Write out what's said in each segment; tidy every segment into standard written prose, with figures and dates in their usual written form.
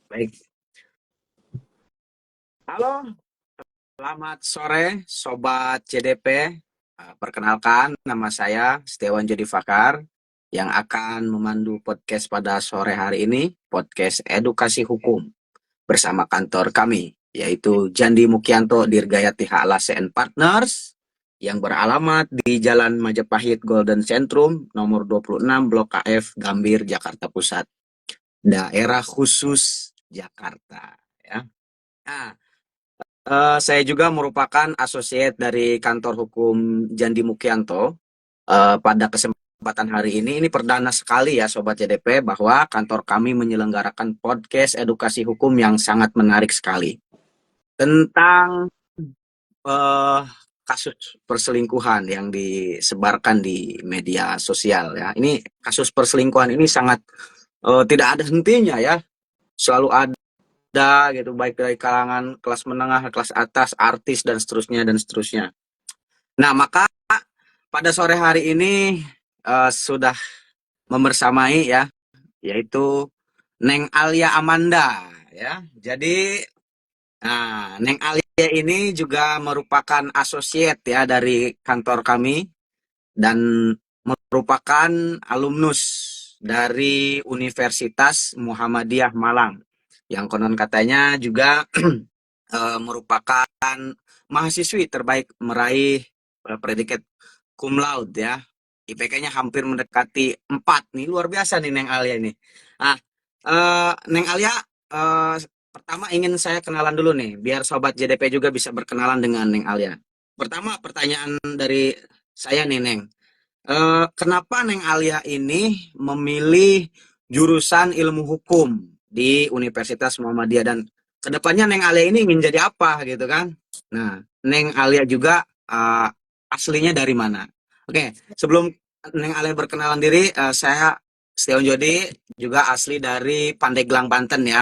Baik. Halo, selamat sore Sobat CDP. Perkenalkan, nama saya Setiawan Jody Fakar yang akan memandu podcast pada sore hari ini, podcast Edukasi Hukum bersama kantor kami, yaitu Jandi Mukianto Dirgayati Halase and Partners yang beralamat di Jalan Majapahit Golden Centrum nomor 26 Blok KF Gambir, Jakarta Pusat, daerah khusus Jakarta. Ya. Nah, saya juga merupakan asosiat dari kantor hukum Jandi Mukianto. Pada kesempatan hari ini perdana sekali ya Sobat JDP bahwa kantor kami menyelenggarakan podcast edukasi hukum yang sangat menarik sekali tentang eh, kasus perselingkuhan yang disebarkan di media sosial ya. Ini kasus perselingkuhan ini sangat tidak ada hentinya ya, selalu ada gitu, baik dari kalangan kelas menengah, kelas atas, artis dan seterusnya dan seterusnya. Nah, maka pada sore hari ini sudah membersamai ya, yaitu Neng Alia Amanda ya. Jadi, Neng Alia ini juga merupakan asosiat ya dari kantor kami dan merupakan alumnus dari Universitas Muhammadiyah Malang yang konon katanya juga merupakan mahasiswi terbaik meraih predikat cum laude ya. IPK-nya hampir mendekati 4 nih, luar biasa nih Neng Alia ini. Nah, Neng Alia, eh, pertama ingin saya kenalan dulu nih, biar Sobat JDP juga bisa berkenalan dengan Neng Alia. Pertama, pertanyaan dari saya nih Neng. Kenapa Neng Alia ini memilih jurusan ilmu hukum di Universitas Muhammadiyah dan kedepannya Neng Alia ini ingin jadi apa gitu kan? Nah, Neng Alia juga aslinya dari mana? Oke, sebelum Neng Alia berkenalan diri, saya Setiawan Jody juga asli dari Pandeglang, Banten ya.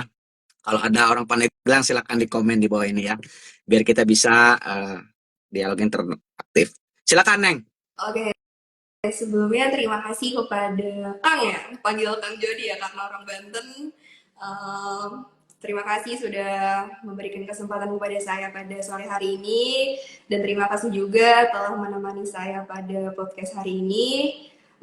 Kalau ada orang Pandeglang silakan di komen di bawah ini ya, biar kita bisa dialog interaktif. Silakan Neng. Oke, sebelumnya terima kasih kepada Kang ya, panggil Kang Jody ya karena orang Banten. Ehm, Terima kasih sudah memberikan kesempatan kepada saya pada sore hari ini dan terima kasih juga telah menemani saya pada podcast hari ini.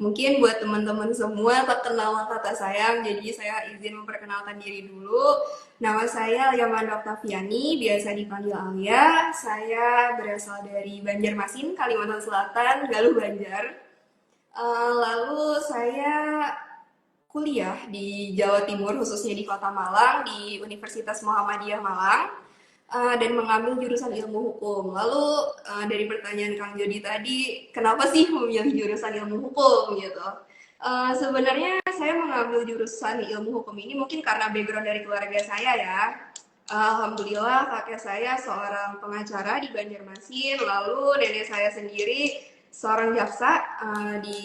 Mungkin buat teman-teman semua tak kenal maka tak sayang, jadi saya izin memperkenalkan diri dulu. Nama saya Yamanda Octaviani, biasa dipanggil Alia. Saya berasal dari Banjarmasin, Kalimantan Selatan, Galuh Banjar. Lalu saya kuliah di Jawa Timur, khususnya di Kota Malang, di Universitas Muhammadiyah Malang, dan mengambil jurusan ilmu hukum. Lalu dari pertanyaan Kang Jody tadi, kenapa sih memilih jurusan ilmu hukum gitu? Sebenarnya saya mengambil jurusan ilmu hukum ini mungkin karena background dari keluarga saya ya. Alhamdulillah kakek saya seorang pengacara di Banjarmasin, lalu nenek saya sendiri seorang jaksa di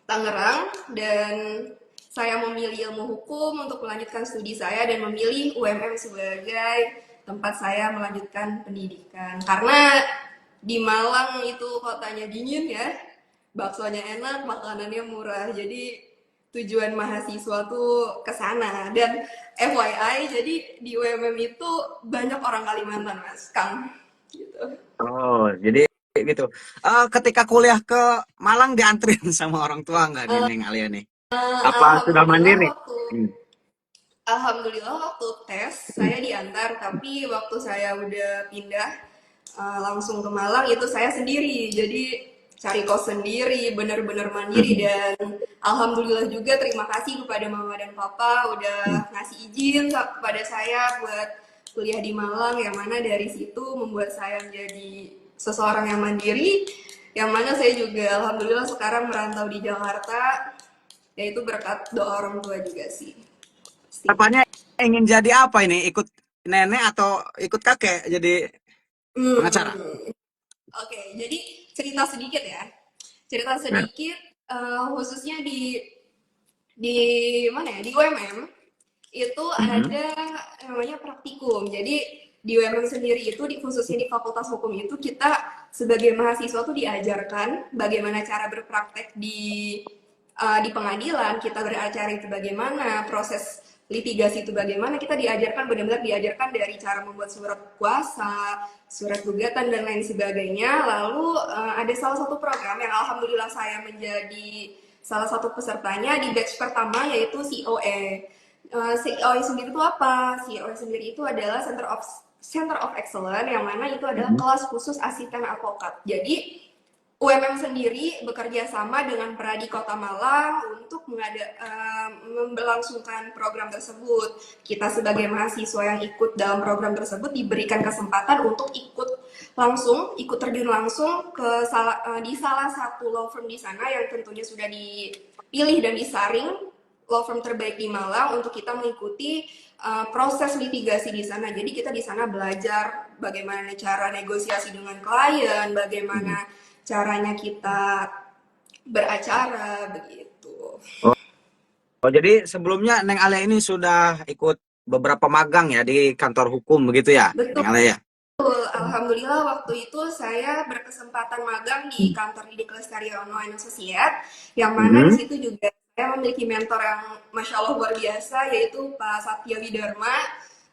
Tangerang, dan saya memilih ilmu hukum untuk melanjutkan studi saya dan memilih UMM sebagai tempat saya melanjutkan pendidikan. Karena di Malang itu kotanya dingin ya, baksonya enak, makanannya murah. Jadi tujuan mahasiswa tuh ke sana. Dan FYI, jadi di UMM itu banyak orang Kalimantan, Mas Kang. Gitu. Oh, jadi gitu. Ketika kuliah ke Malang diantrin sama orang tua nggak nih Neng Alia nih? Apa sudah Alhamdulillah mandiri? waktu Hmm. Alhamdulillah waktu tes saya diantar, tapi waktu saya udah pindah langsung ke Malang itu saya sendiri. Jadi cari kos sendiri, bener-bener mandiri, dan alhamdulillah juga terima kasih kepada mama dan papa udah ngasih izin kepada saya buat kuliah di Malang, yang mana dari situ membuat saya menjadi seseorang yang mandiri, yang mana saya juga alhamdulillah sekarang merantau di Jakarta, yaitu berkat doa orang tua juga sih pastinya. Harapannya ingin jadi apa ini? Ikut nenek atau ikut kakek jadi pengacara? Oke, jadi cerita sedikit ya. Cerita Ya. sedikit, khususnya di mana ya? Di UMM itu Mhm. ada namanya praktikum. Jadi di UMM sendiri itu khususnya di Fakultas Hukum itu kita sebagai mahasiswa tuh diajarkan bagaimana cara berpraktek di pengadilan, kita beracara itu bagaimana, proses litigasi itu bagaimana, kita diajarkan benar-benar diajarkan dari cara membuat surat kuasa, surat gugatan dan lain sebagainya. Lalu ada salah satu program yang alhamdulillah saya menjadi salah satu pesertanya di batch pertama, yaitu COE. COE sendiri itu apa? COE sendiri itu adalah Center of Excellence, yang mana itu adalah Mhm. kelas khusus asisten advokat. Jadi UMM sendiri bekerja sama dengan Pradi Kota Malang untuk membelangsungkan program tersebut. Kita sebagai mahasiswa yang ikut dalam program tersebut diberikan kesempatan untuk ikut terjun langsung di salah satu law firm di sana yang tentunya sudah dipilih dan disaring law firm terbaik di Malang untuk kita mengikuti proses litigasi di sana. Jadi kita di sana belajar bagaimana cara negosiasi dengan klien, bagaimana caranya kita beracara begitu. Oh, oh, jadi sebelumnya Neng Alia ini sudah ikut beberapa magang ya di kantor hukum begitu ya, Betul. Neng Alia ya? Alhamdulillah waktu itu saya berkesempatan magang di kantor Didik Lestari Online Associate, yang mana di Mhm. situ juga saya memiliki mentor yang masya Allah luar biasa, yaitu Pak Satya Widarma.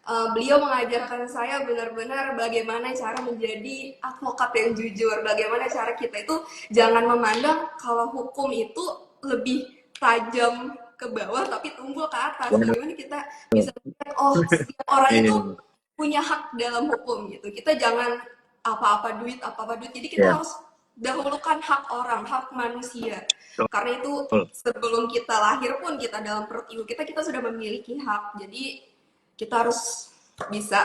Beliau mengajarkan saya benar-benar bagaimana cara menjadi advokat yang jujur, bagaimana cara kita itu jangan memandang kalau hukum itu lebih tajam ke bawah tapi tumpul ke atas. Waduh. Bagaimana kita bisa melihat, oh, setiap orang itu Iya. punya hak dalam hukum gitu. Kita jangan apa-apa duit, Jadi kita Iya. harus dahulukan hak orang, hak manusia. Karena itu Betul. sebelum kita lahir pun kita dalam perut ibu kita sudah memiliki hak. Jadi kita harus bisa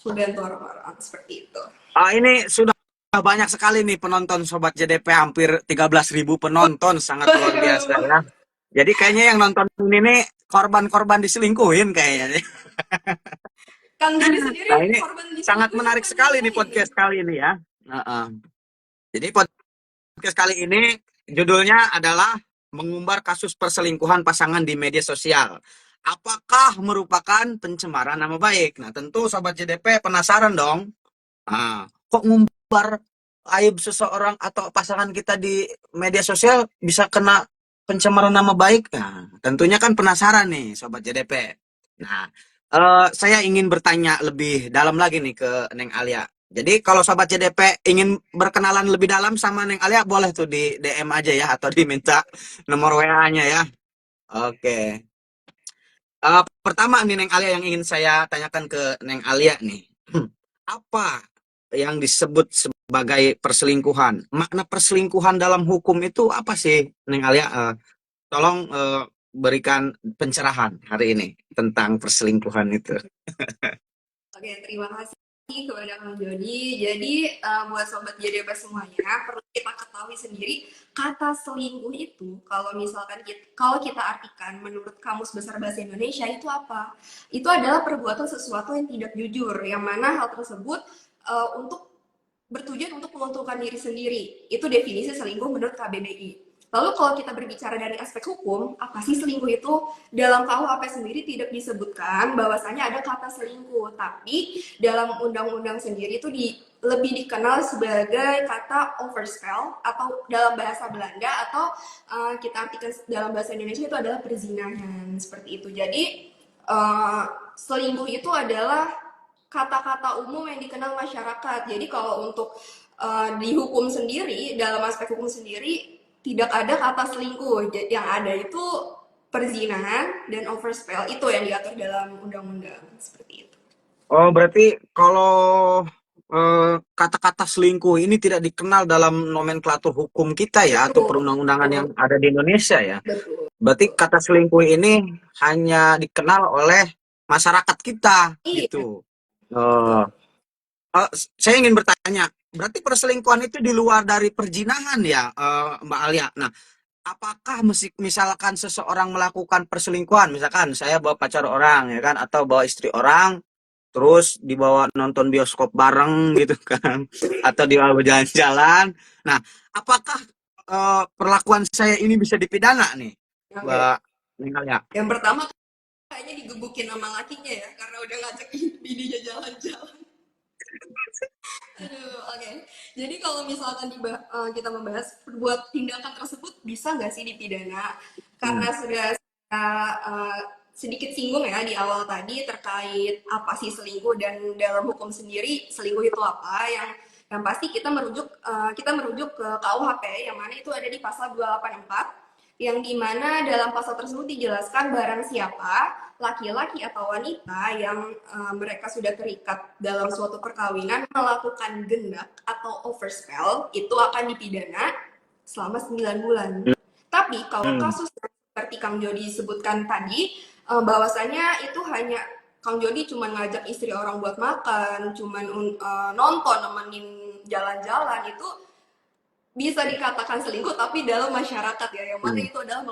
membantu orang-orang seperti itu. Ini sudah banyak sekali nih penonton Sobat JDP, hampir 13.000 penonton, sangat luar biasa ya. Jadi kayaknya yang nonton ini nih korban-korban diselingkuhin kayaknya nih. Kang Jody sendiri Nah, ini korban sangat diselingkuhin menarik apa sekali nih diapain nih? podcast kali ini ya. Heeh. Jadi podcast kali ini judulnya adalah mengumbar kasus perselingkuhan pasangan di media sosial. Apakah merupakan pencemaran nama baik? Nah, tentu Sobat JDP penasaran dong. Kok ngumbar aib seseorang atau pasangan kita di media sosial bisa kena pencemaran nama baik? Nah, tentunya kan penasaran nih Sobat JDP. Nah, saya ingin bertanya lebih dalam lagi nih ke Neng Alia. Jadi kalau Sobat JDP ingin berkenalan lebih dalam sama Neng Alia, boleh tuh di DM aja ya, atau diminta nomor WA-nya ya. Oke. Pertama nih Neng Alia, yang ingin saya tanyakan ke Neng Alia nih. Apa yang disebut sebagai perselingkuhan? Makna perselingkuhan dalam hukum itu apa sih, Neng Alia? Tolong berikan pencerahan hari ini tentang perselingkuhan itu. Oke, terima kasih kepada Kang Jody. Jadi buat sobat JDP semuanya, perlu kita ketahui sendiri, kata selingkuh itu kalau kita artikan menurut Kamus Besar Bahasa Indonesia itu apa? Itu adalah perbuatan sesuatu yang tidak jujur, yang mana hal tersebut untuk bertujuan untuk menguntungkan diri sendiri. Itu definisi selingkuh menurut KBBI. Lalu kalau kita berbicara dari aspek hukum, apa sih selingkuh itu? Dalam KUHP sendiri tidak disebutkan bahwasanya ada kata selingkuh, tapi dalam undang-undang sendiri itu lebih dikenal sebagai kata overspel, atau dalam bahasa Belanda, atau kita artikan dalam bahasa Indonesia itu adalah perzinahan, seperti itu. Jadi selingkuh itu adalah kata-kata umum yang dikenal masyarakat. Jadi kalau untuk di hukum sendiri, dalam aspek hukum sendiri, tidak ada kata selingkuh. Yang ada itu perzinahan dan overspell, itu yang diatur dalam undang-undang seperti itu. Oh, berarti kalau kata-kata selingkuh ini tidak dikenal dalam nomenklatur hukum kita ya, atau Betul, perundang-undangan yang betul, ada di Indonesia ya. betul. Berarti kata selingkuh ini hanya dikenal oleh masyarakat kita Iya, gitu. Oh, saya ingin bertanya, berarti perselingkuhan itu di luar dari perjinahan ya, Mbak Alia. Nah, apakah misalkan seseorang melakukan perselingkuhan, misalkan saya bawa pacar orang ya kan, atau bawa istri orang, terus dibawa nonton bioskop bareng gitu kan, atau dibawa jalan-jalan. Nah, apakah perlakuan saya ini bisa dipidana nih, oke. Mbak Alia? Yang pertama kayaknya digebukin sama lakinya ya, karena udah ngajak bininya jalan-jalan. Aduh, oke. Jadi kalau misalkan kita membahas tindakan tersebut bisa nggak sih dipidana? Karena Hmm. sudah sedikit singgung ya di awal tadi terkait apa sih selingkuh dan dalam hukum sendiri selingkuh itu apa, yang pasti kita merujuk ke KUHP yang mana itu ada di pasal 284, yang dimana dalam pasal tersebut dijelaskan barang siapa laki-laki atau wanita yang mereka sudah terikat dalam suatu perkawinan melakukan gendak atau overspell itu akan dipidana selama 9 bulan. Tapi kalau Hmm. kasus seperti Kang Jody sebutkan tadi, bahwasanya itu hanya Kang Jody cuma ngajak istri orang buat makan, cuman nonton, nemenin jalan-jalan, itu bisa dikatakan selingkuh tapi dalam masyarakat ya, yang mana Hmm. itu adalah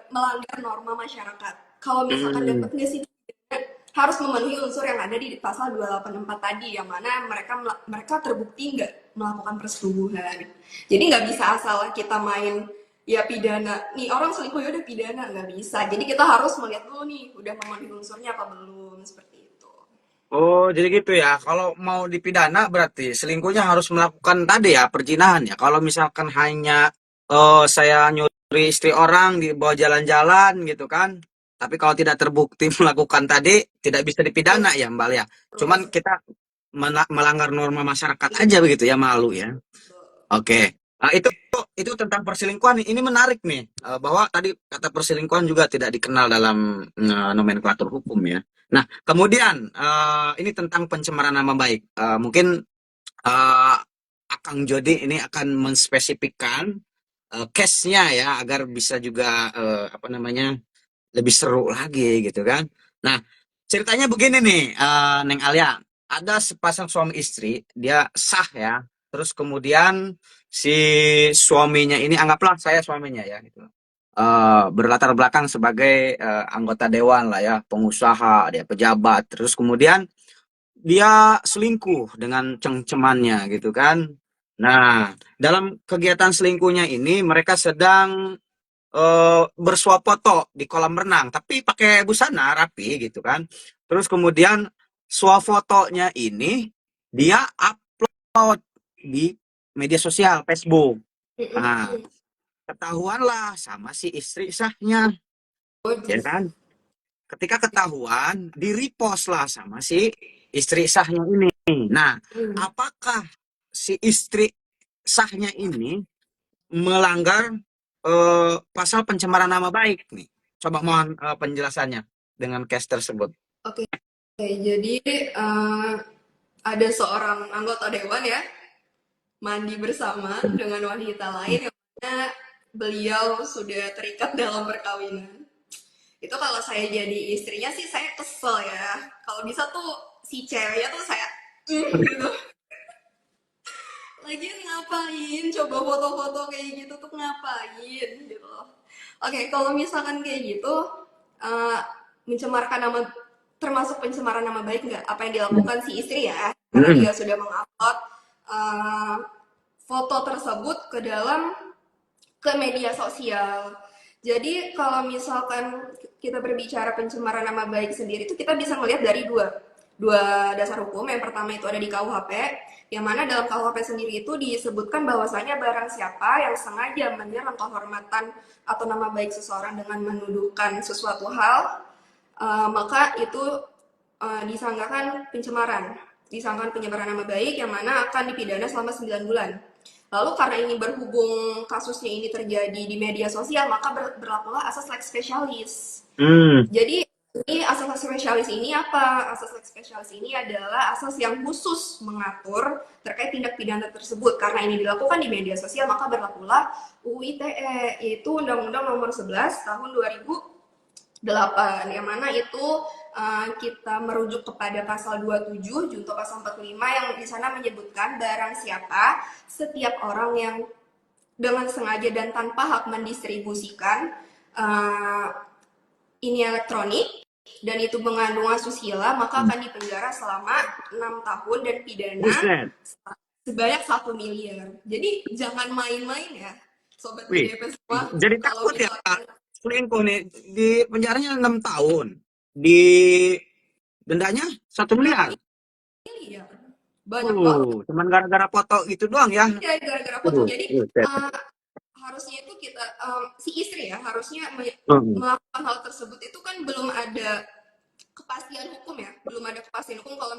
melanggar norma masyarakat. Kalau misalkan Hmm. dapat nggak sih, harus memenuhi unsur yang ada di pasal 284 tadi, yang mana mereka terbukti nggak melakukan persetubuhan. Jadi nggak bisa asal kita main ya pidana nih orang selingkuh ya udah pidana, nggak bisa. Jadi kita harus melihat dulu nih udah memenuhi unsurnya apa belum, seperti itu. Oh, jadi gitu ya. Kalau mau dipidana berarti selingkuhnya harus melakukan tadi ya, perjinahan ya. Kalau misalkan hanya saya nyuri istri orang dibawa jalan-jalan gitu kan. Tapi kalau tidak terbukti melakukan tadi, tidak bisa Betul, dipidana ya, Mbak ya. betul. Cuman kita melanggar norma masyarakat aja begitu ya, malu ya. Oke. Nah, itu tentang perselingkuhan. Ini menarik nih, bahwa tadi kata perselingkuhan juga tidak dikenal dalam nomenklatur hukum ya. Nah, kemudian ini tentang pencemaran nama baik. Mungkin eh, Akang Jody ini akan menspesifikkan case-nya ya agar bisa juga apa namanya lebih seru lagi gitu kan. Nah, ceritanya begini nih, Neng Alia. Ada sepasang suami istri, dia sah ya. Terus kemudian si suaminya ini, anggaplah saya suaminya ya gitu. Berlatar belakang sebagai anggota dewan lah ya, pengusaha, dia pejabat. Terus kemudian dia selingkuh dengan cengcemannya gitu kan. Nah, dalam kegiatan selingkuhnya ini mereka sedang bersuap foto di kolam renang, tapi pakai busana rapi gitu kan. Terus kemudian fotonya ini dia upload di media sosial Facebook. Nah, ketahuanlah sama si istri sahnya, ya Waduh. kan? Ketika ketahuan, di-repost lah sama si istri sahnya ini. Nah, Hmm. apakah si istri sahnya ini melanggar pasal pencemaran nama baik nih? Coba mohon penjelasannya dengan case tersebut. Oke, jadi ada seorang anggota dewan ya mandi bersama dengan wanita lain yang mana beliau sudah terikat dalam perkawinan. Itu kalau saya jadi istrinya sih saya kesel ya. Kalau bisa tuh si ceweknya tuh saya gitu. Lagian ngapain? Coba foto-foto kayak gitu tuh ngapain gitu loh. Oke, kalau misalkan kayak gitu eh, mencemarkan nama, termasuk pencemaran nama baik nggak apa yang dilakukan si istri ya, karena Mm-mm. dia sudah mengupload eh, foto tersebut ke media sosial. Jadi kalau misalkan kita berbicara pencemaran nama baik sendiri itu kita bisa melihat dari dua dua dasar hukum. Yang pertama itu ada di KUHP, yang mana dalam KUHP sendiri itu disebutkan bahwasanya barang siapa yang sengaja menyerang kehormatan atau nama baik seseorang dengan menuduhkan sesuatu hal, maka itu disangkakan pencemaran, disangkakan penyebaran nama baik yang mana akan dipidana selama 9 bulan. Lalu karena ini berhubung kasusnya ini terjadi di media sosial, maka berlakulah asas lex specialis. Hmm. Jadi ini asas lex specialis ini apa? Asas lex specialis ini adalah asas yang khusus mengatur terkait tindak pidana tersebut. Karena ini dilakukan di media sosial, maka berlakulah UU ITE, yaitu Undang-Undang Nomor 11 Tahun 2008, yang mana itu kita merujuk kepada pasal 27 junto pasal 45 yang di sana menyebutkan barang siapa setiap orang yang dengan sengaja dan tanpa hak mendistribusikan uh, ini elektronik dan itu mengandung asusila maka akan dipenjara selama 6 tahun dan pidana Buset. sebanyak 1 miliar. Jadi jangan main-main ya sobat Wih, JDP semua, jadi kalau takut ya misalkan selingkuh nih. Di penjaranya 6 tahun. Di dendanya 1 miliar. miliar banyak banget Cuman gara-gara foto gitu doang ya. ya gara-gara foto. Waduh, Jadi buset. uh, harusnya itu kita si istri ya harusnya Hmm. melakukan hal tersebut itu kan belum ada kepastian hukum ya, belum ada kepastian hukum kalau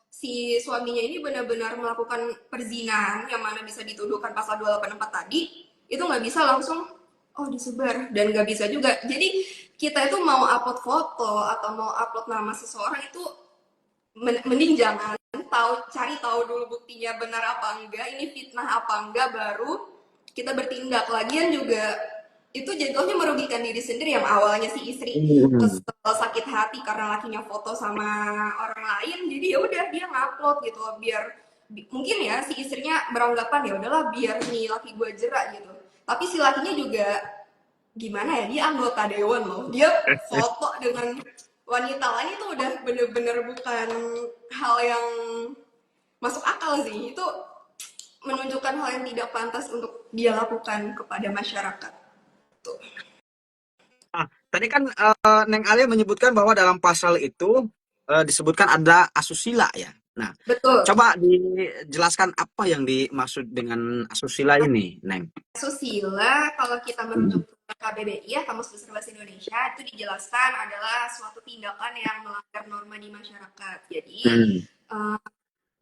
si suaminya ini benar-benar melakukan perzinahan yang mana bisa dituduhkan pasal 284 tadi, itu nggak bisa langsung oh disebar dan nggak bisa juga. Jadi kita itu mau upload foto atau mau upload nama seseorang itu mending jangan cari tahu dulu buktinya benar apa enggak, ini fitnah apa enggak, baru kita bertindak. Lagian juga itu jatuhnya merugikan diri sendiri, yang awalnya si istri Hmm. kesel sakit hati karena lakinya foto sama orang lain, jadi ya udah dia ngupload gitu biar mungkin ya si istrinya beranggapan ya udahlah biar nih laki gue jerak gitu, tapi si lakinya juga gimana ya, dia anggota dewan loh, dia foto dengan wanita lain itu udah bener-bener bukan hal yang masuk akal sih, itu menunjukkan hal yang tidak pantas untuk dia lakukan kepada masyarakat tuh. Ah, tadi kan Neng Alia menyebutkan bahwa dalam pasal itu disebutkan ada asusila ya. Nah, Betul. coba dijelaskan apa yang dimaksud dengan asusila ini, Neng. Susila kalau kita Hmm. merujuk ke KBBI ya, Kamus Besar Bahasa Indonesia, itu dijelaskan adalah suatu tindakan yang melanggar norma di masyarakat. Jadi Hmm. uh,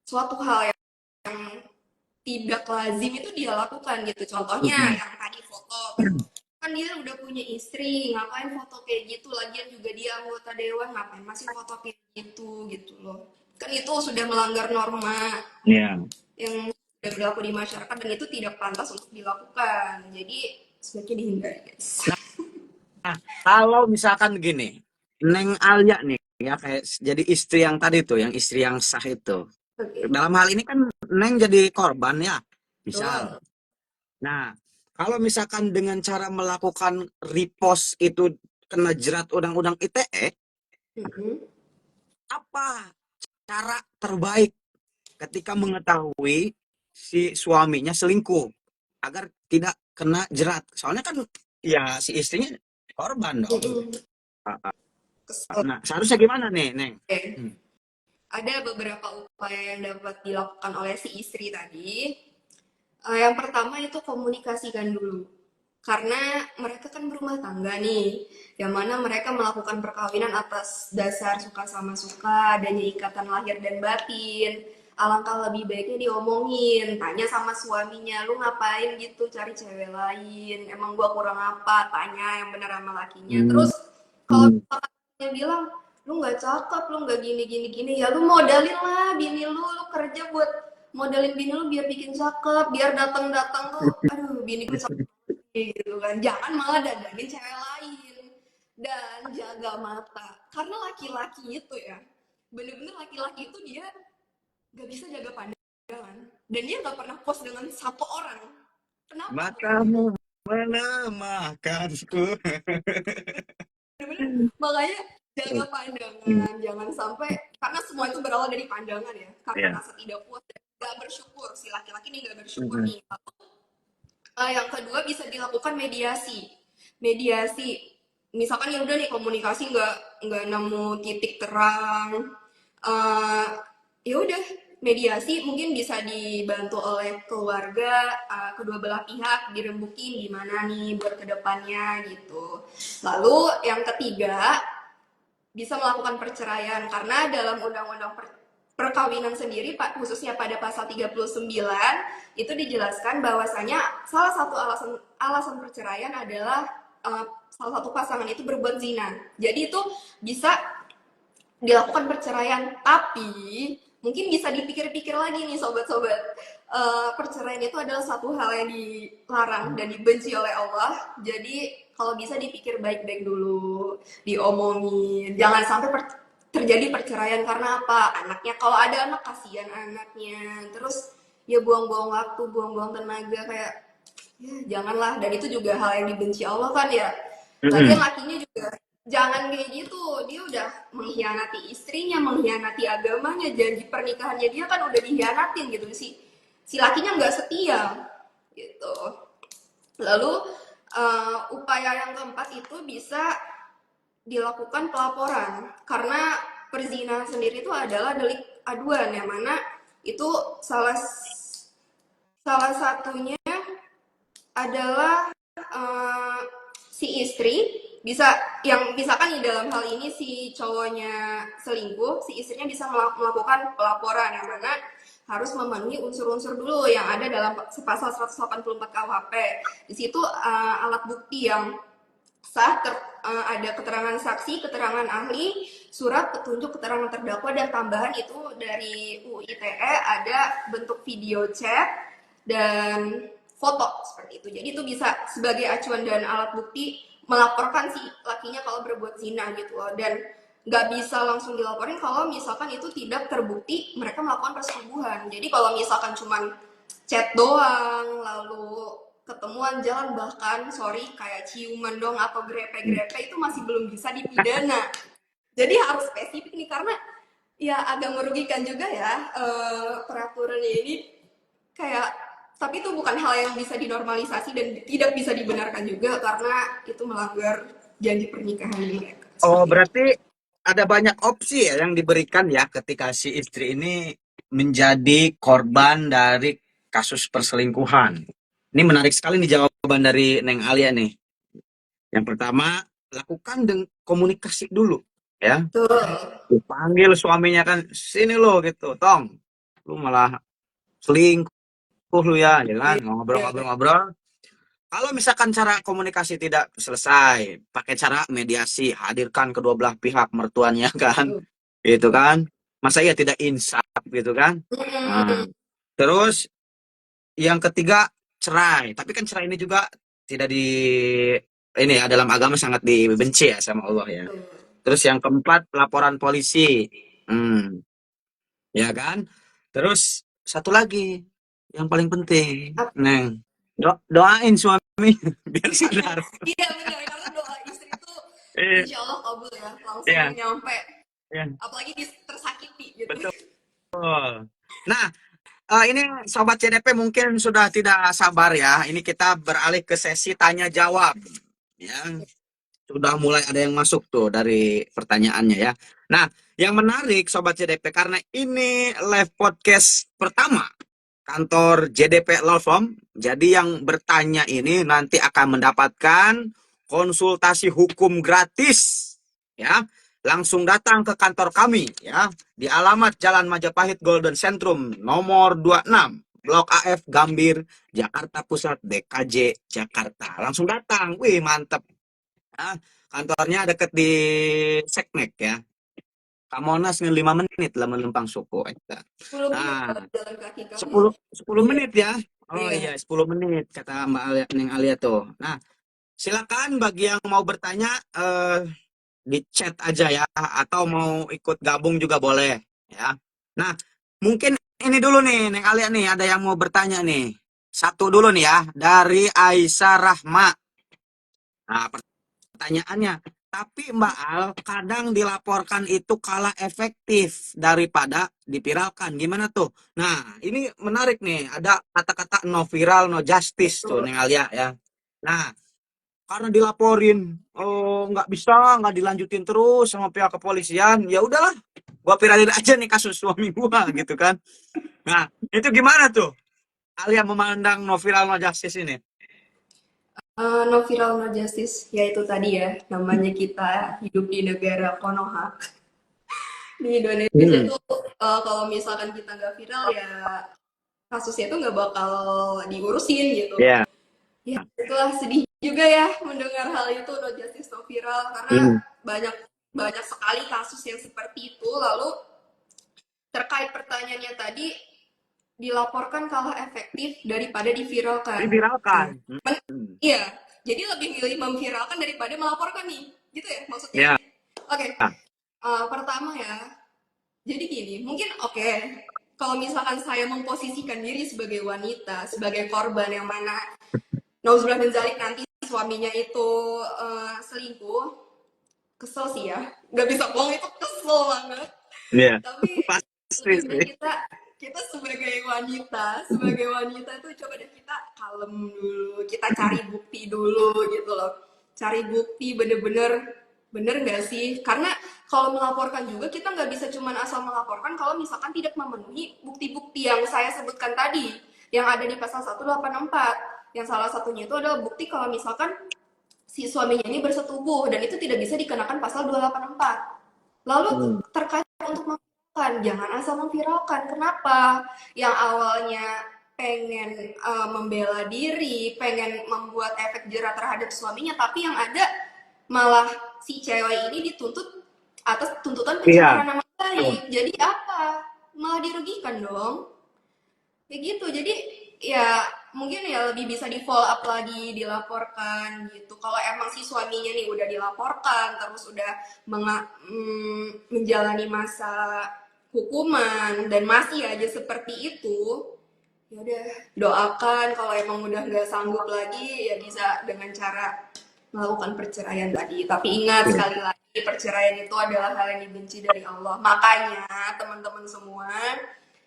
suatu hal yang tidak lazim itu dia lakukan gitu. Contohnya Hmm. yang tadi foto gitu. Kan dia udah punya istri, ngapain foto kayak gitu? Lagian juga dia anggota dewan, ngapain masih foto kayak gitu gitu loh. Kan itu sudah melanggar norma Ya. yang sudah berlaku di masyarakat dan itu tidak pantas untuk dilakukan. Jadi sebaiknya dihindari, guys. Nah, kalau misalkan gini, Neng Alia nih, ya kayak jadi istri yang tadi tuh, yang istri yang sah itu. Oke. Okay. Dalam hal ini kan Neng jadi korban ya, misal. Betul. Nah, kalau misalkan dengan cara melakukan repost itu kena jerat undang-undang ITE, Mm-hmm. apa cara terbaik ketika mengetahui si suaminya selingkuh agar tidak kena jerat? Soalnya kan ya si istrinya korban dong. Mm-hmm. Kesel. Nah, seharusnya gimana nih, Neng? Okay. Hmm. Ada beberapa upaya yang dapat dilakukan oleh si istri tadi. Yang pertama itu komunikasikan dulu. Karena mereka kan berumah tangga nih, yang mana mereka melakukan perkawinan atas dasar suka sama suka, adanya ikatan lahir dan batin. Alangkah lebih baiknya diomongin, tanya sama suaminya, lu ngapain gitu cari cewek lain, emang gua kurang apa, tanya yang benar sama lakinya. Hmm. Terus kalau dia bilang, lu nggak cakep, lu nggak gini gini gini, ya lu modalin lah bini lu kerja buat modalin bini lu biar bikin cakep, biar datang-datang tuh, aduh bini gue cakep gitu kan, jangan malah dandanin cewek lain. Dan jaga mata, karena laki-laki itu ya bener-bener laki-laki itu dia gak bisa jaga pandangan, dan dia gak pernah post dengan satu orang. Kenapa tuh? Matamu melemahkanku. Bener-bener makanya jaga pandangan, jangan sampai, karena semua itu berawal dari pandangan ya, karena Ya. rasa tidak puas dan gak bersyukur, si laki-laki nih gak bersyukur Hmm. nih. Yang kedua bisa dilakukan mediasi. Mediasi, misalkan ya udah nih komunikasi nggak nemu titik terang, uh, ya udah mediasi mungkin bisa dibantu oleh keluarga, kedua belah pihak dirembukin gimana nih buat kedepannya gitu. Lalu yang ketiga bisa melakukan perceraian, karena dalam undang-undang perkawinan sendiri Pak, khususnya pada pasal 39 itu dijelaskan bahwasanya salah satu alasan perceraian adalah salah satu pasangan itu berbuat zina. Jadi itu bisa dilakukan perceraian, tapi mungkin bisa dipikir-pikir lagi nih sobat-sobat. Perceraian itu adalah satu hal yang dilarang dan dibenci oleh Allah. Jadi kalau bisa dipikir baik-baik dulu, diomongin. Jangan sampai terjadi perceraian karena apa? Anaknya, kalau ada anak kasihan anaknya. Terus ya buang-buang waktu, buang-buang tenaga, kayak ya janganlah. Dan itu juga hal yang dibenci Allah kan ya. Lagian Hmm. lakinya juga jangan kayak gitu, dia udah mengkhianati istrinya, mengkhianati agamanya, janji pernikahannya dia kan udah dikhianatin gitu sih, si lakinya nggak setia gitu. Lalu upaya yang keempat itu bisa dilakukan pelaporan, karena perzinahan sendiri itu adalah delik aduan, yang mana itu salah salah satunya adalah si istri bisa, yang misalkan di dalam hal ini si cowoknya selingkuh, si istrinya bisa melakukan pelaporan yang mana harus memenuhi unsur-unsur dulu yang ada dalam pasal 184 KUHP. Di situ alat bukti yang sah, ada keterangan saksi, keterangan ahli, surat petunjuk keterangan terdakwa, dan tambahan itu dari UU ITE ada bentuk video chat dan foto seperti itu. Jadi itu bisa sebagai acuan dan alat bukti melaporkan si lakinya kalau berbuat zina gitu loh. Dan nggak bisa langsung dilaporin kalau misalkan itu tidak terbukti mereka melakukan perselingkuhan. Jadi kalau misalkan cuman chat doang, lalu ketemuan jalan, bahkan sorry kayak ciuman dong atau grepe-grepe, itu masih belum bisa dipidana. Jadi harus spesifik nih, karena ya agak merugikan juga ya peraturannya ini, kayak, tapi itu bukan hal yang bisa dinormalisasi dan tidak bisa dibenarkan juga karena itu melanggar janji pernikahan mereka. Oh, Seperti itu. berarti ada banyak opsi ya yang diberikan ya ketika si istri ini menjadi korban dari kasus perselingkuhan. Ini menarik sekali nih jawaban dari Neng Alia nih. Yang pertama, lakukan dengan komunikasi dulu ya. Tuh. Dipanggil suaminya kan, sini lo gitu, Tong. Lu malah selingkuh lu ya, ya kan? Iya. Ngobrol-ngobrol-ngobrol. Kalau misalkan cara komunikasi tidak selesai, pakai cara mediasi, hadirkan kedua belah pihak mertuanya kan, gitu kan? Masa iya tidak insaf gitu kan? Nah, terus yang ketiga cerai, tapi kan cerai ini juga tidak di ini ya dalam agama sangat dibenci ya sama Allah ya. Terus yang keempat laporan polisi, hmm, ya kan? Terus satu lagi yang paling penting, Neng, doain suami biar sadar. Iya benar, karena doa istri itu Iya, insya Allah kabul ya, langsung iya, nyampe, iya, apalagi tersakiti gitu. betul. Nah, ini Sobat CDP mungkin sudah tidak sabar ya. Ini kita beralih ke sesi tanya jawab. Ya, sudah mulai ada yang masuk tuh dari pertanyaannya ya. Nah, yang menarik Sobat CDP karena ini live podcast pertama kantor JDP Law Firm. Jadi yang bertanya ini nanti akan mendapatkan konsultasi hukum gratis ya. Langsung datang ke kantor kami ya di alamat Jalan Majapahit Golden Centrum nomor 26 Blok AF Gambir Jakarta Pusat DKJ Jakarta. Langsung datang. Wih, mantep. Ya, kantornya deket di Seknek ya. Kamonas 5 menit lah menumpang suku. 10 menit Nah, kalau jalan kaki kamu ya. 10 Iya. menit ya. Oh Iya. iya, 10 menit kata Mbak Alia, Neng Alia tuh. Nah, silakan bagi yang mau bertanya di chat aja ya atau mau ikut gabung juga boleh ya. Nah, mungkin ini dulu nih Neng Alia nih ada yang mau bertanya nih. Satu dulu nih ya dari Aisyah Rahma. Nah, pertanyaannya, tapi Mbak Al kadang dilaporkan itu kalah efektif daripada dipiralkan. Gimana tuh? Nah, ini menarik nih. Ada kata-kata no viral, no justice tuh, Betul. Neng Alia ya. Nah, karena dilaporin, oh nggak bisa, nggak dilanjutin terus sama pihak kepolisian. Ya udahlah, gua viralin aja nih kasus suami gua gitu kan. Nah, itu gimana tuh? Alia memandang no viral, no justice ini. No viral no justice, ya itu tadi ya, namanya kita hidup di negara Konoha. Di Indonesia Hmm, tuh kalau misalkan kita nggak viral ya kasusnya tuh nggak bakal diurusin gitu. ya. Ya itulah, sedih juga ya mendengar hal itu, no justice no viral, karena Hmm. banyak banyak sekali kasus yang seperti itu. Lalu terkait pertanyaannya tadi, dilaporkan kalah efektif daripada diviralkan. Diviralkan. Hmm. Iya, jadi lebih milih memviralkan daripada melaporkan nih, gitu ya maksudnya. Ya. Oke, pertama ya, jadi gini, mungkin oke, kalau misalkan saya memposisikan diri sebagai wanita, sebagai korban yang mana nauzubillah min zalik nanti suaminya itu selingkuh, kesel sih ya, nggak bisa bohong, itu kesel banget. Iya, Tapi pasti lebih sih. baik kita kita sebagai wanita itu coba deh kita kalem dulu, kita cari bukti dulu gitu loh, cari bukti bener-bener bener nggak sih, karena kalau melaporkan juga kita nggak bisa cuman asal melaporkan kalau misalkan tidak memenuhi bukti-bukti yang saya sebutkan tadi yang ada di pasal 184. Yang salah satunya itu adalah bukti kalau misalkan si suaminya ini bersetubuh dan itu tidak bisa dikenakan pasal 284. Lalu terkait untuk memviralkan, jangan asal memviralkan. Kenapa? Yang awalnya pengen membela diri, pengen membuat efek jerah terhadap suaminya, tapi yang ada malah si cewek ini dituntut atas tuntutan Iya. pencemaran nama baik. Jadi apa? Malah dirugikan dong. Kayak gitu. Jadi ya mungkin ya lebih bisa di follow up lagi, dilaporkan gitu. Kalau emang si suaminya nih udah dilaporkan, terus udah menjalani masa hukuman dan masih aja seperti itu, ya udah doakan kalau emang udah nggak sanggup lagi ya bisa dengan cara melakukan perceraian tadi. Tapi ingat sekali lagi, perceraian itu adalah hal yang dibenci dari Allah. Makanya teman-teman semua,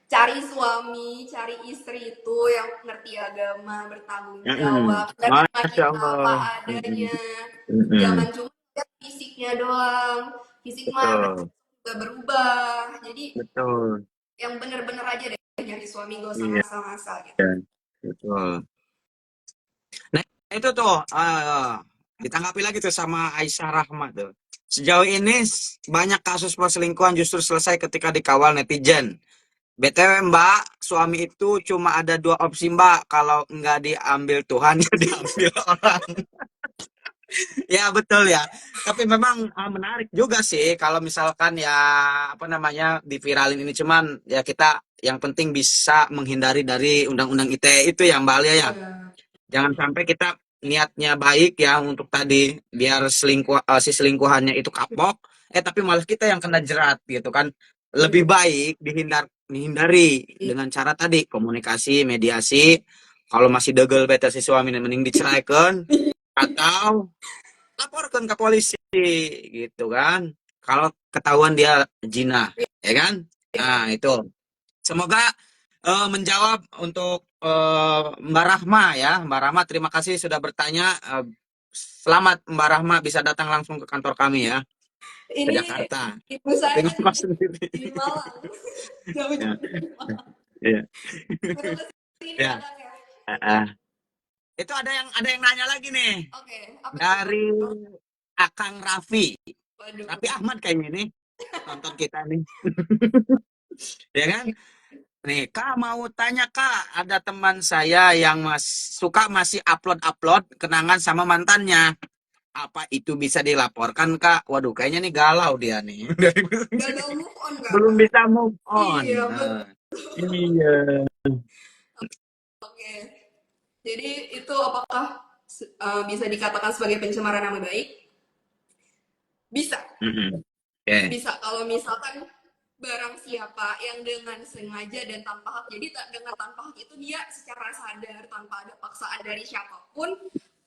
cari suami, cari istri itu yang ngerti agama, bertanggung jawab, Masya menerima kita apa Allah. adanya. Mm-mm. Jangan cuma lihat fisiknya doang. Fisik mah Betul, juga berubah. Jadi betul. yang bener-bener aja deh nyari suami, gak usah Iya, ngasal-ngasal gitu. betul. Nah, itu tuh ditanggapi lagi tuh sama Aisyah Rahmat tuh. Sejauh ini banyak kasus perselingkuhan justru selesai ketika dikawal netizen. BTW Mbak, suami itu cuma ada dua opsi Mbak. Kalau nggak diambil Tuhan, ya diambil orang. Ya betul ya. Tapi memang menarik juga sih kalau misalkan ya apa namanya diviralin ini, cuman ya kita yang penting bisa menghindari dari undang-undang ITE itu ya Mbak Alia ya. Iya. Jangan sampai kita niatnya baik ya untuk tadi biar si selingkuhannya itu kapok, tapi malah kita yang kena jerat gitu kan. Lebih baik dihindari dengan cara tadi komunikasi, mediasi. Kalau masih degel beta si suami mending diceraikan atau laporkan ke polisi gitu kan. Kalau ketahuan dia zina, ya kan? Nah, itu. Semoga menjawab untuk Mbak Rahma ya. Mbak Rahma, terima kasih sudah bertanya. Selamat Mbak Rahma bisa datang langsung ke kantor kami ya, ke Ini Jakarta. ibu Tapi saya ngomong sendiri. di Malang. Ya, Jauh-jauh dari Malang. ya, Baru kesini ya. datangnya. Itu ada yang nanya lagi nih Oke, apa tuh? dari Akang Raffi. Waduh. Raffi Ahmad kayaknya nih nonton kita nih. Ya kan? Nih, Kak mau tanya Kak, ada teman saya yang suka masih upload-upload kenangan sama mantannya. Apa itu bisa dilaporkan Kak? Waduh, kayaknya nih galau dia nih. Gagal move on gak, Belum Kak? bisa move on. Iya, betul. Iya. Oke. Jadi itu apakah bisa dikatakan sebagai pencemaran nama baik? Bisa. Mhm. Oke. Bisa kalau misalkan barang siapa yang dengan sengaja dan tanpa hak. Jadi dengan tanpa hak itu dia secara sadar tanpa ada paksaan dari siapapun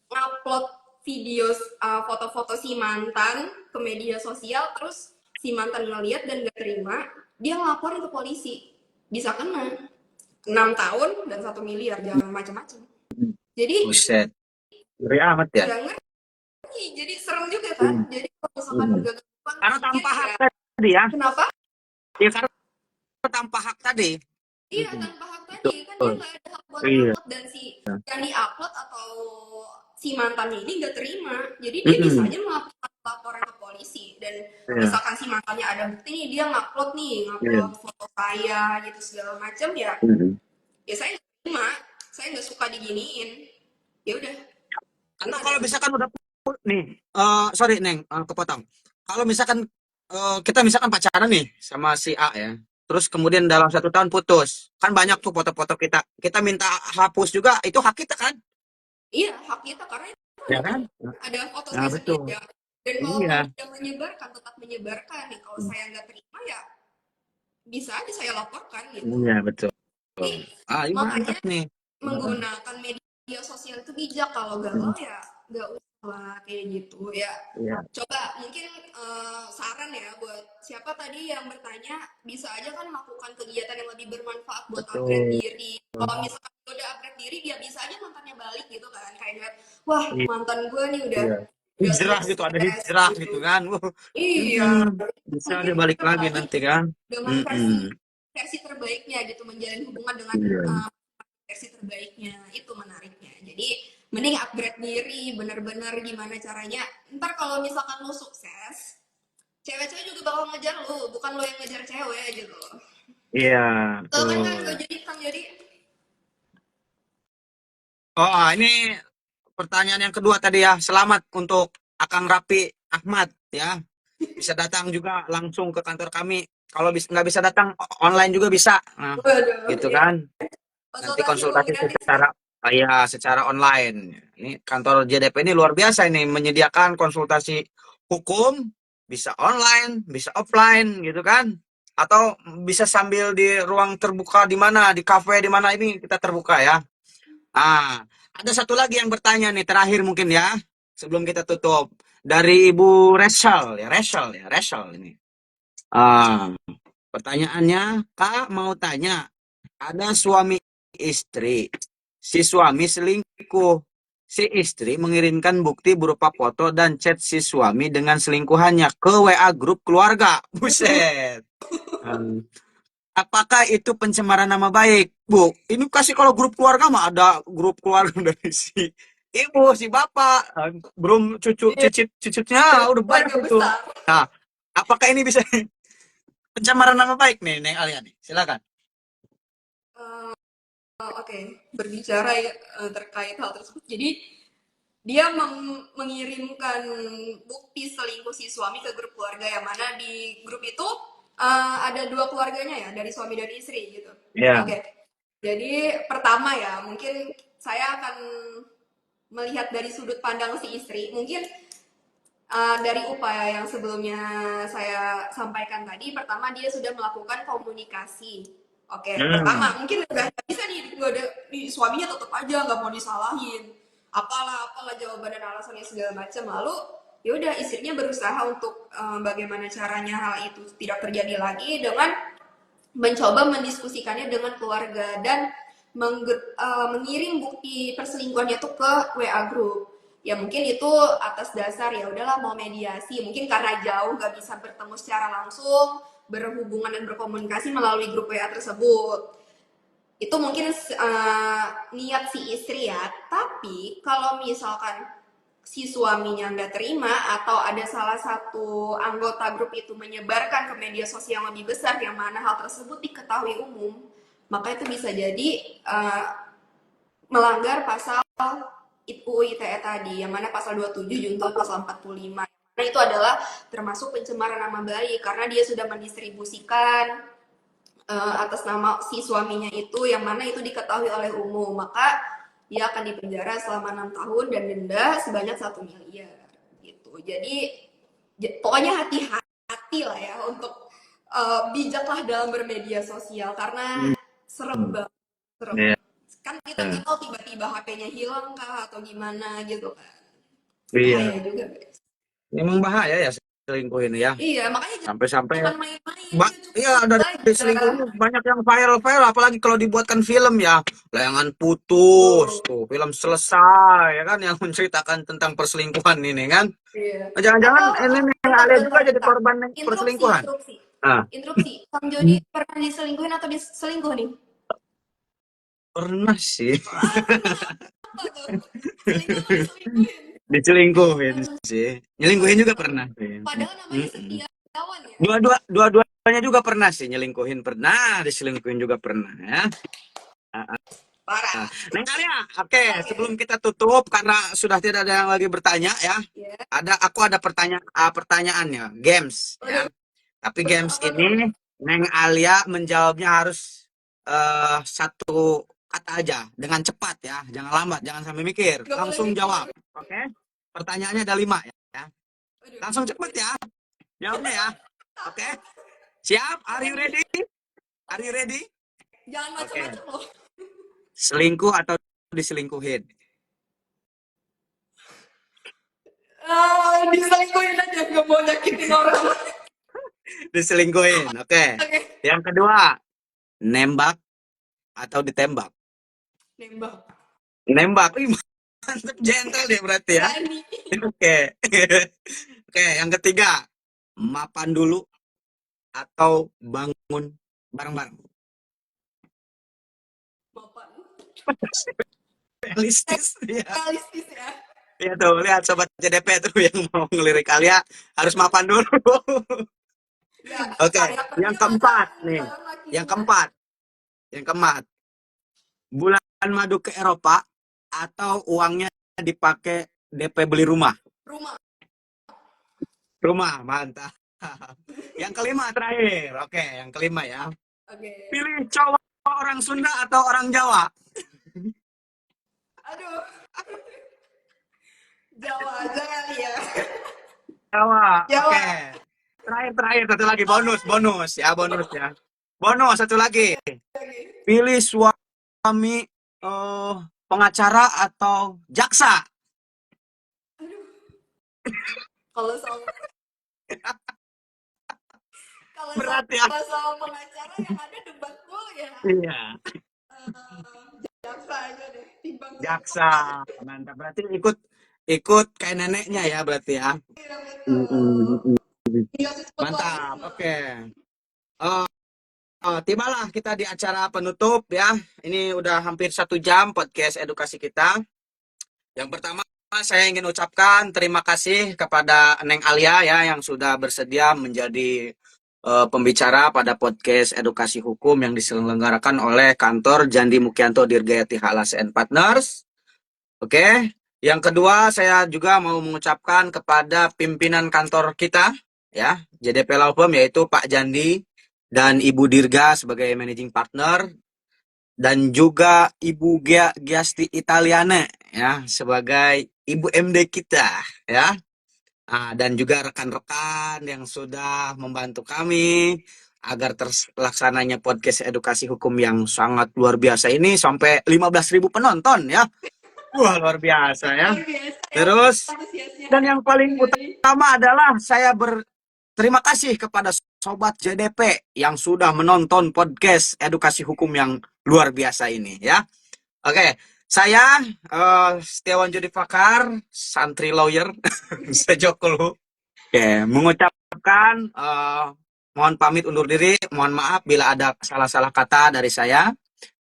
ngupload video foto-foto si mantan ke media sosial, terus si mantan ngeliat dan gak terima, dia ngelaporin ke polisi, bisa kena 6 tahun dan 1 miliar, jangan macam-macam. Jadi Buset. Ngeri amat ya. jangan, jadi serem juga kan. Jadi kalau misalkan Mhm. gagal Karena pikir tanpa hak ya, tadi ya. kenapa? Ya karena tanpa hak tadi. Iya, Mhm. tanpa hak tadi kan dia Betul. nggak ada hak buat Iya. ngupload, dan si yang diupload atau si mantannya ini nggak terima, jadi dia bisa Mhm. aja melakukan laporan ke polisi. Dan Iya. misalkan si mantannya ada bukti nih, dia ngupload Iya. foto saya gitu segala macam, ya Mhm. ya saya nggak terima, saya nggak suka diginiin, ya udah, Atau kena kalau deh. misalkan udah nih, sorry Neng, kepotong. Kalau misalkan kita misalkan pacaran nih sama si A ya, terus kemudian dalam 1 tahun putus, kan banyak tuh foto-foto kita. Kita minta hapus juga, itu hak kita kan? Iya, hak kita karena itu Ya kan? ada foto Nah saya sendiri betul. ya. Dan kalaupun Iya. dia menyebarkan, tetap menyebarkan nih, kalau saya nggak terima ya bisa aja saya laporkan gitu. Iya betul. Jadi Ah, ini makanya mantap nih. Heeh. menggunakan media sosial itu bijak. Kalau galau ya nggak usah lah kayak gitu ya. Iya, Coba mungkin saran ya buat siapa tadi yang bertanya, bisa aja kan melakukan kegiatan yang lebih bermanfaat buat upgrade betul. diri. Kalau misalkan dia udah upgrade diri, dia bisa aja mantannya balik gitu kan, kayak lihat, wah mantan gue nih Iya. udah Hijrah gitu, ada sukses hijrah gitu. gitu kan. Iya, Mm-mm. Bisa mungkin dia balik dia lagi balik nanti kan. dengan Mm-mm. versi terbaiknya gitu, menjalin hubungan dengan Iya. versi terbaiknya. Itu menariknya. Jadi mending upgrade diri, bener-bener gimana caranya. Ntar kalau misalkan lo sukses, cewek-cewek juga bakal ngejar lo, bukan lo yang ngejar cewek gitu. Iya, Tuh kan kan betul. Kang Jody. Oh, ini pertanyaan yang kedua tadi ya. Selamat untuk Akang Rapi Ahmad ya. Bisa datang juga langsung ke kantor kami. Kalau nggak bisa datang, online juga bisa. Nah, Waduh, gitu ya. kan. Nanti Konsultasi konsultasi gratis ya. secara ya secara online. Ini kantor JDP ini luar biasa ini menyediakan konsultasi hukum bisa online, bisa offline gitu kan. Atau bisa sambil di ruang terbuka di mana, di kafe di mana ini kita terbuka ya. Ah, ada satu lagi yang bertanya nih terakhir mungkin ya sebelum kita tutup dari Ibu Rachel ini. Ah, pertanyaannya, Kak mau tanya, ada suami istri. Si suami selingkuh. Si istri mengirimkan bukti berupa foto dan chat si suami dengan selingkuhannya ke WA grup keluarga. Buset. Hmm. Apakah itu pencemaran nama baik? Bu, ini kasih kalau grup keluarga mah ada grup keluarga dari si ibu, si bapak, belum cucu, Iya, cicitnya udah banyak keluarga itu. besar. Nah, apakah ini bisa pencemaran nama baik nih, Neng Alia nih? Silakan. Eh, Oke, berbicara ya, terkait hal tersebut. Jadi dia mengirimkan bukti selingkuh si suami ke grup keluarga yang mana di grup itu ada dua keluarganya ya, dari suami dan istri gitu. Ya. Oke, jadi pertama ya mungkin saya akan melihat dari sudut pandang si istri. Mungkin dari upaya yang sebelumnya saya sampaikan tadi, pertama dia sudah melakukan komunikasi. Oke, Hmm. pertama mungkin udah bisa nih, di suaminya tetap aja nggak mau disalahin, apalah jawaban dan alasannya segala macam. Lalu ya udah istrinya berusaha untuk bagaimana caranya hal itu tidak terjadi lagi dengan mencoba mendiskusikannya dengan keluarga dan mengirim bukti perselingkuhannya tuh ke WA group. Ya mungkin itu atas dasar ya udahlah mau mediasi, mungkin karena jauh gak bisa bertemu secara langsung, berhubungan dan berkomunikasi melalui grup WA tersebut. Itu mungkin niat si istri ya. Tapi kalau misalkan si suaminya nggak terima atau ada salah satu anggota grup itu menyebarkan ke media sosial yang lebih besar yang mana hal tersebut diketahui umum, maka itu bisa jadi melanggar pasal UU ITE tadi, yang mana pasal 27 junto pasal 45. Nah, itu adalah termasuk pencemaran nama baik karena dia sudah mendistribusikan atas nama si suaminya itu yang mana itu diketahui oleh umum, maka dia akan dipenjara selama 6 tahun dan denda sebanyak 1 miliar gitu. Jadi pokoknya hati-hati lah ya untuk bijaklah dalam bermedia sosial karena serem Hmm. banget, serem. Ya. Kan kita nggak tahu tiba-tiba HP-nya hilang kah atau gimana gitu kan, bahaya Iya. juga guys. Memang bahaya ya selingkuh ini ya. Iya, makanya Sampai-sampai jangan main-main gitu, Iya, cukup dari aja. selingkuhnya banyak yang viral-viral, apalagi kalau dibuatkan film ya. Layangan putus, Tuh. tuh film selesai, ya kan, yang menceritakan tentang perselingkuhan ini kan. Iya. Jangan-jangan Atau ini Neng bentar, Alia juga bentar, jadi bentar. korban Interupsi, perselingkuhan. interupsi. Nah, Interupsi. Kang Jody pernah diselingkuhin atau diselingkuh nih? pernah sih Apa tuh? Selingkuh atau diselingkuhin? diselingkuhin Aduh, sih. Nyelingkuhin juga aduh. pernah sih. Padahal namanya Mm-mm. setiawan ya. Dua-duanya juga pernah sih nyelingkuhin pernah, diselingkuhin juga pernah ya. Parah. Neng Alia, oke, Oke. sebelum kita tutup karena sudah tidak ada yang lagi bertanya ya. Ya. Aku ada pertanyaannya, games ya. Waduh, Tapi games apa tuh? ini Neng Alia menjawabnya harus satu kata aja dengan cepat ya, jangan lambat, jangan sampai mikir, Gak boleh langsung mikir. jawab. Oke? Pertanyaannya ada 5 ya. Waduh. Langsung cepat ya, jawabnya ya. Oke? Siap? Are Oke, you ready? Are you oke. ready? Jangan Oke. macam-macam loh. Selingkuh atau diselingkuhin? Diselingkuhin aja, gak mau nyakitin orang. Diselingkuhin. Oke. Oke. Yang kedua, nembak atau ditembak? Nembak. Nembak. Ih, mantep, gentle dia berarti ya. Berani. Oke. Oke, yang ketiga, mapan dulu atau bangun bareng-bareng? Mapan. Realistis ya. Realistis ya. Ya tuh, lihat sobat CDP tuh yang mau ngelirik Alia harus mapan dulu. Ya, Oke, karya yang kerja masa keempat nih. jalan laki Yang dua. keempat, yang keempat. Bulan madu ke Eropa atau uangnya dipakai DP beli rumah. Rumah. Rumah, mantap. Yang kelima terakhir. Oke, yang kelima ya. Oke. Pilih cowok orang Sunda atau orang Jawa? Aduh. Jawa aja kali ya. Jawa. Jawa. Oke. Terakhir satu lagi bonus ya. Bonus satu lagi. Oke. Pilih suami eh, pengacara atau jaksa? Aduh. Kalau soal kalau Berat ya. soal pengacara yang ada debat mulu ya. Iya. Jaksa aja deh. Timbang Jaksa. Mantap. Berarti ikut kayak neneknya ya berarti ya. iya betul. Mm-mm. Tinggal Mantap. spekulasi. Oke. Oh, tibalah kita di acara penutup ya. Ini udah hampir 1 jam podcast edukasi kita. Yang pertama saya ingin ucapkan terima kasih kepada Neng Alia ya yang sudah bersedia menjadi pembicara pada podcast edukasi hukum yang diselenggarakan oleh kantor Jandi Mukianto Dirgayati Halas and Partners. Oke. Yang kedua saya juga mau mengucapkan kepada pimpinan kantor kita ya, JDP Law Firm yaitu Pak Jandi dan Ibu Dirga sebagai managing partner dan juga Ibu Giasti Italiane ya sebagai Ibu MD kita ya. Dan juga rekan-rekan yang sudah membantu kami agar terlaksananya podcast edukasi hukum yang sangat luar biasa ini sampai 15.000 penonton ya. Wah, luar biasa ya. Luar biasa ya. Terus Antusiasnya dan yang paling Jody. utama adalah saya berterima kasih kepada sobat JDP yang sudah menonton podcast edukasi hukum yang luar biasa ini ya. Oke, saya Setiawan Jody Fakar, santri lawyer sejokulu. Oke, mengucapkan mohon pamit undur diri, mohon maaf bila ada salah-salah kata dari saya.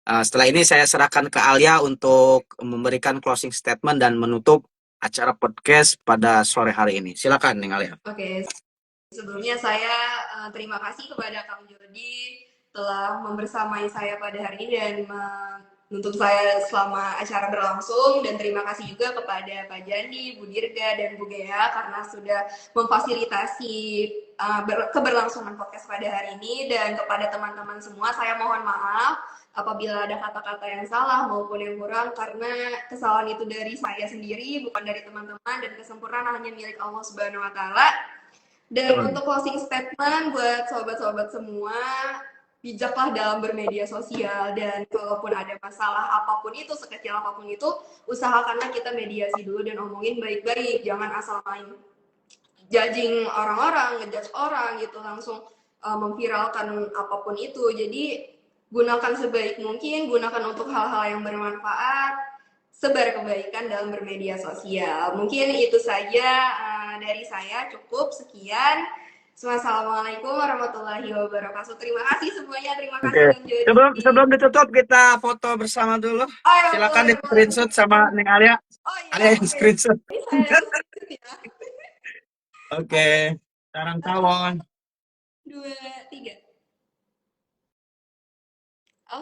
Setelah ini saya serahkan ke Alia untuk memberikan closing statement dan menutup acara podcast pada sore hari ini. Silakan, Neng Alia. Oke, sebelumnya saya terima kasih kepada Kang Jody telah membersamai saya pada hari ini dan menuntut saya selama acara berlangsung, dan terima kasih juga kepada Pak Jandi, Bu Dirga, dan Bu Gea karena sudah memfasilitasi keberlangsungan podcast pada hari ini. Dan kepada teman-teman semua saya mohon maaf apabila ada kata-kata yang salah maupun yang kurang, karena kesalahan itu dari saya sendiri, bukan dari teman-teman, dan kesempurnaan hanya milik Allah Subhanahu wa Ta'ala. Dan untuk closing statement buat sobat-sobat semua, bijaklah dalam bermedia sosial, dan kalaupun ada masalah apapun itu, sekecil apapun itu, usahakanlah kita mediasi dulu dan omongin baik-baik, jangan asal main judging orang-orang, ngejudge orang gitu, langsung memviralkan apapun itu. Jadi gunakan sebaik mungkin, gunakan untuk hal-hal yang bermanfaat, sebar kebaikan dalam bermedia sosial. Mungkin itu saja dari saya, cukup sekian. Wassalamualaikum warahmatullahi wabarakatuh. Terima kasih semuanya, terima kasih Kang Jody. Sebelum ditutup kita foto bersama dulu. Oh, ya, Silakan di boleh. screenshot sama Neng Alia. Oh iya. Alia yang screenshot. Ini saya yang screenshot ya. Oke, sarang tawon. 2, 3.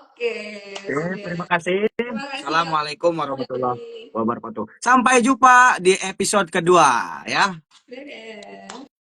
Oke. Terima kasih. Terima kasih. Assalamualaikum warahmatullahi wabarakatuh. Sampai jumpa di episode kedua ya. Dadah.